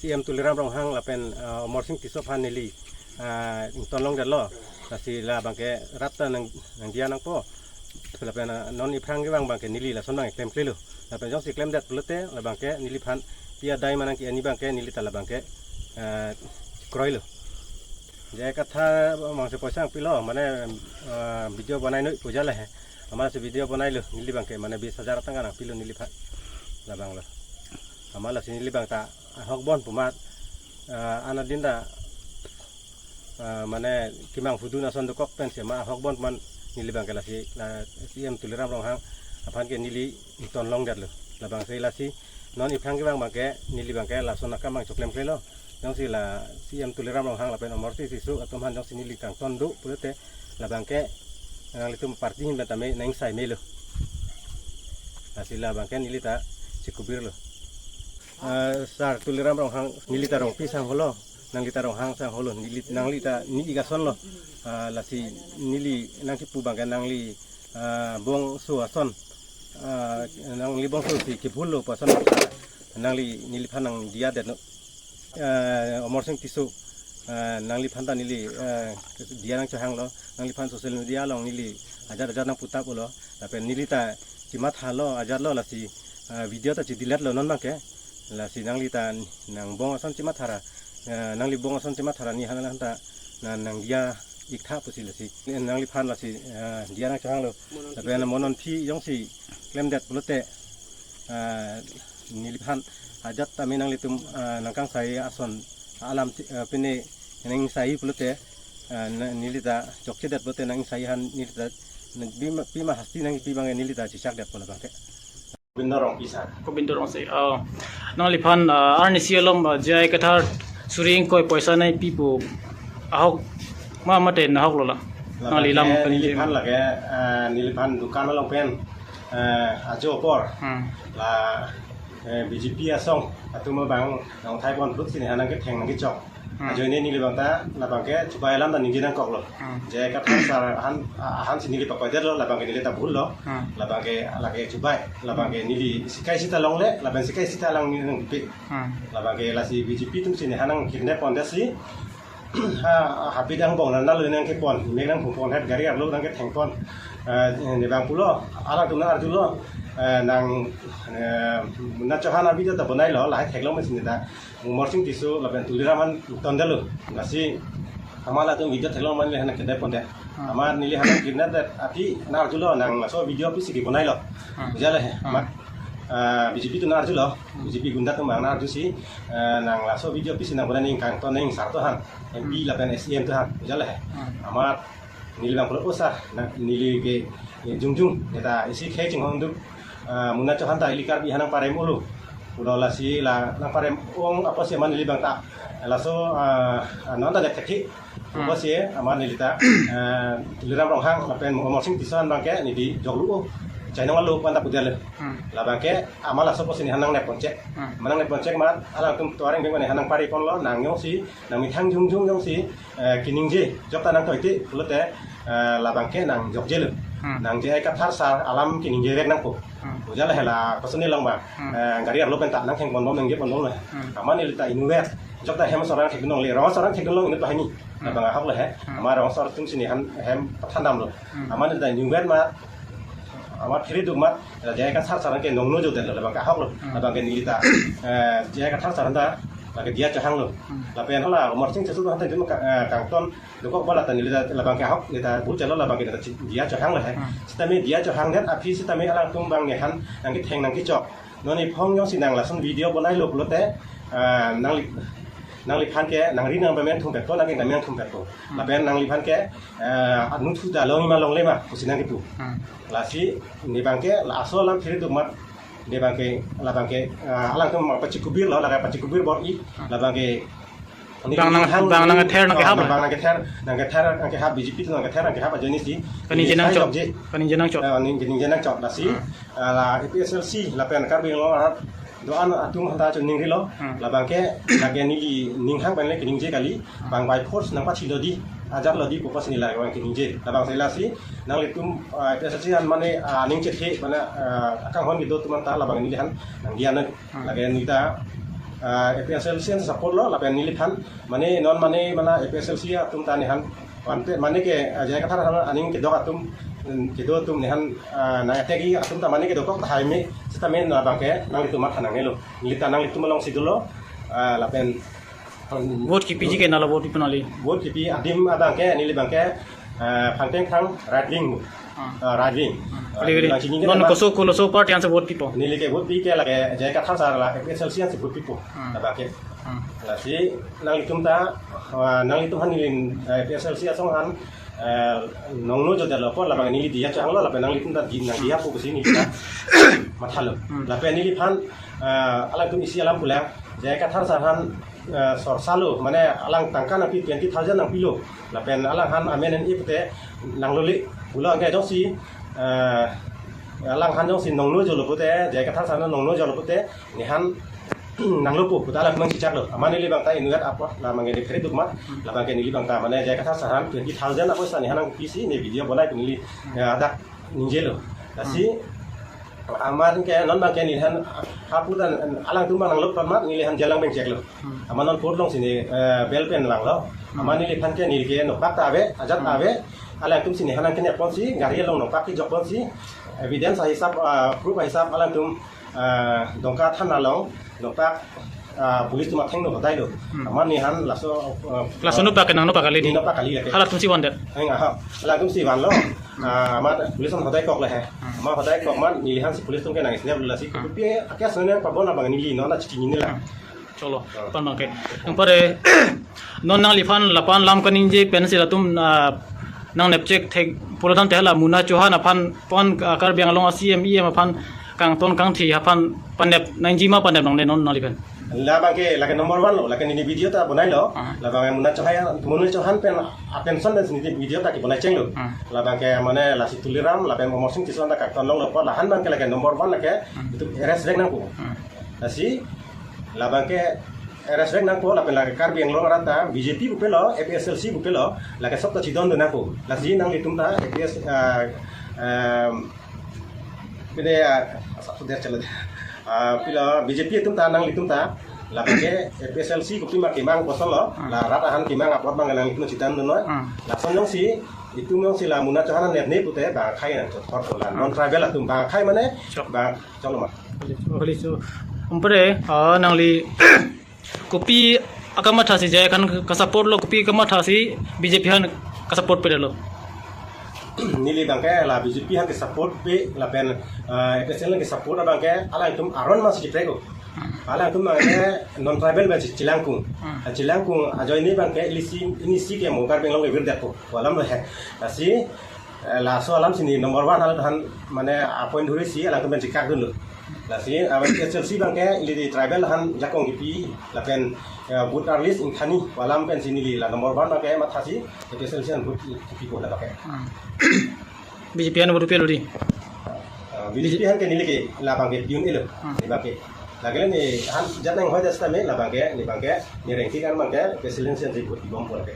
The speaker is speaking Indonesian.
CM tuliram rong hang la pen morsing tisopan nili tolong dan lo kasi la bangke rata nang dia nang po la pen non iprang bang bangke nili la son bang klem klelo la pen jong si klem dat pelete la bangke nili pan pia dai manang ki ani bangke nili tala bangke kroilo jaya katha mangse poisang pilo mane video banai noi puja la hai amara se video banai lo nili bangke mane 20,000 tanga nang pilo nili pan la bang lo amala se nili bang ta hokbon pumat anadinda mana kimang fudu nason dokok pen sema hokbon man nili bang kelasi la CM tuliram rong hang apan ke nili ton long dat lo la bang sei lasi non iphang ke bang ke nili bang ke la son akamang choklem kelo jong si la CM tuliram rong hang la pen amorti sisu atom han jong si nili kang ton du pute la bang ke ngang litum parti hin betame nang sai melo asila bang ke nili ta cikubir lo sar tuliram rong hang nili ta rong pisang holo nang lita rong hang sang holo nang lita ni igason lo lasi nili nang kipu bangkan nang li bong suason nang li bong su si kipulo pason nang li nili panang dia dat no omor sing tisu nang li panta nili dia nang chahang lo nang li pan sosial media long nili ajar nang puta lo tapi nili ta cimat halo ajar lo lasi video ta cidilat lo non bangke lasi nang lita nang bong ason cimat hara nang li bong ason cimat harani hana hanta nang dia ikha pusil si nang li phan la si dia nang chang lo tapi na monon phi yong si klem dat pulote ni li phan ajat tami nang litum nang kang sai ason alam pene nang sai pulote ni li da chokche dat pulote nang sai han ni li da bima hasti nang pi bang ni li da chisak dat pula bangke bindorong pisa ko bindorong sei nang li phan arni sialom jai kathar suring koi poisa nai pipu ahok ma mate na hok lola nali lam nilipan lage nilipan dukan long pen ajo por la BJP asong atuma bang nong thai bon plus sini hanang ke theng nang ke chok ajo ne nilibang ta la bang ke chubai lam da ningi nang kok lo je ka thar han sini li pakoy der lo la bang ke nili ta bhul lo la bang ke lage chubai la bang ke nili sikai sita long le la bang sikai sita lang ni nang pi la bang ke la si BJP tum sini hanang kidnap on dasi habis yang bong nanda lu nang kepon, mereka pun head gari arlo nang keteng pon, ni bang pulo, anak tu nang arju lo, nang nak cohan habis tu tak bonai lo, lah head lo mesin dah, morsing tisu, lapan tuliraman tanda lo, nasi, amala tu video head lo mana lehan kedai pon deh, amar nili hanang kena deh, api nang arju lo, nang so video api sih bonai lo, jalan mak. BJP tu narju lo, BJP gunda tu mang narju si, nang laso video pisi nang bulan ingkang tu nang sar tu han, MP lapan SEM tu han, jalan amat nili bang pulau usah, nili ke jungjung, kita isi kaya cingong tu, muna cohan tak ilikar bi hanang parem ulu, udah lasi la nang parem uang apa sih man nili bang tak, laso nonton dek kaki, apa sih aman nili tak, tuliram rong hang, lapan umur sing tisan bang ke nili jog lu. China walu panta pudel la bangke amala sopo sini hanang ne poncek manang ne poncek mat ala tum tuareng beng ne hanang pari pon lo nang yong si nang mi thang jung jung yong si kining je jok ta nang toiti pulote la bangke nang jok je le nang je ka thar sar alam kining je rek nang ko ujala hela pasuni long ba gari arlo penta nang kheng bon bom nang je bon bom le amani lita inuwer jok ta hem sorang thek nong le ro sorang thek nong ne bahini la banga hak le he amara ro sor tum sini han hem pathandam lo amani da inuwer ma amat kiri tu mat jaya kan sar saran ke nongno jo den la bang ka hok lo la bang ke nilita jaya kan sar saran da la ke dia chahang lo la pen hala umur sing sesu han ten kang ton dokok bala tan nilita la bang ka hok nilita bu chalo la bang ke dia chahang lo he sitame dia chahang net api sitame alang tum bang ne han nang ke theng nang ke chok noni phong yong sinang la son video bonai lo lo te nang lipan ke nang ri nang bamen thum pek to nang ke nang thum pek to la ben nang lipan ke anu thu da long ma long le ma kusinang ke tu la si ni bang ke la aso lam phiri tu mat ni bang ke la bang ke alang tu ma pacikubir lo la ka pacikubir bor i la bang ke bang nang ther nang ke hab bang nang ke hab BJP tu nang ke ther nang ke hab ajani si kani jenang chok ni jenang chok la si la EPSLC la pen kar bing lo doan atum hanta chun ning rilo la bangke lage nili ning hang ban le kining je kali bang by force nang pachi lodi ajar lodi ko pas ni la bang kining je la bang sela si nang litum PSC han mane ning che the bana akang hon gitu tuman ta la bang ni han nang dia na lage ni ta APSLC support lo lapen niliphan mane non mane mana APSLC atum ta nihan mane ke jai kata aning ke dok atum kedo tum nihan na tegi atum ta mane ke dok thai me stamen na bangke nang itu mat hanang elo nilita nang itu malong sidulo lapen vote ki PG ke nala vote penali vote ki adim abangke nili bangke phangteng khang right wing right wing non koso part yang se vote pipo nili ke vote pi ke la ke jai kata sar la APSLC se vote pipo abangke la si nang itum ta nang itum han nilin APSLC asong han nong no jodar lo por la bang nili dia chang lo la pe nang itum ta din nang dia pu sini ta mathalo la pe nili phan ala tum isi alam pula jai kata sar han sor salu mane alang tangka nang pi 20,000 nang pilo la pen alang han amen en ipte nang loli pula ngai dong si alang han dong si nong no jolo pute jai kata sar nong no jolo pute ni han nang lupu puta la mang cicak lo amane li bang ta inuat apa la mangi de kredit mat la bang ke ni li bang ta mane jai kata saran 20,000 apa sa ni hanang PC ni video bonai ku ni ada ninjelo kasi amar ke non bang ke ni han hapu dan alang tu mang lup mat ni li han jalang beng cek lo amanon port long sini bel pen lang lo amani li phan ke ni ke no pak ta ave ajat ave ala tum sini hanang ke ne pon si gari long no pak ki jok pon si evidence hisap proof hisap alang tum dongka than along doktak polis tu matheng no badai lo amar ni han laso no pa ke nang no pa kali ni no pa kali hala tum si wonder enga ha la tum si wan lo amar polis on badai kok le he amar badai kok man ni han si polis tum ke nang snap la si pi akya sone pa bona bang ni li no na chiki ni la cholo pan ke ang pare non nang lifan lapan lam kaning je pen si latum nang nepchek thek puradam te hala muna chohan aphan pon akar biang long CM em aphan kang ton kang thi aphan panep nangji ma panep nong ne non nalipen la bang ke la ke number 1 lo la ke ni video ta bonai lo la bang muna chohan pen pension dan ni video ta ki bonai cheng lo la bang ke mane la si tuliram la pen promotion tison ta ka ton long lo por la han bang ke la ke number 1 la ke itu rs rek nang ko la si la bang ke rs rek nang ko la pen la ke kar biang lo rata BJP bu pe lo APSLC bu pe lo la ke sop ta chidon do nang ko la si nang litum ta APS pide sudah chalo pila BJP tum ta nang litum ta la ke APSLC ko pima kimang kosong lo la rata han kimang apot bang nang litum chitan do no la sonjong si itu mong sila muna chohan net ne pute ba khai na thor la non tribal tum ba khai mane ba chalo ma holi so umpre nang li kopi akama thasi jay kan ka support lo kopi kama thasi BJP han ka support pe lo nili bangke la BJP han ke support pe la pen APSL ke support bangke ala itum aron mas ki prego ala itum bangke non tribal ba cilangkung ajoy ni bangke ini si ke mogar beng long wir dapo walam he asi la so alam sini nomor 1 hal han mane appoint dhuri si ala tum cikak dulu la si APSL bangke ili tribal han jakong ki la pen but arlis in thani walam pen sini li la nomor 1 bangke mathasi APSL han but ki ko la bangke BJP han vote pe lo di BJP han ke nili ke la bangke piun elo ni bangke lagi ni han jat nang hoy dasta me la bangke ni rengki kan bangke APSL han ri but bom por ke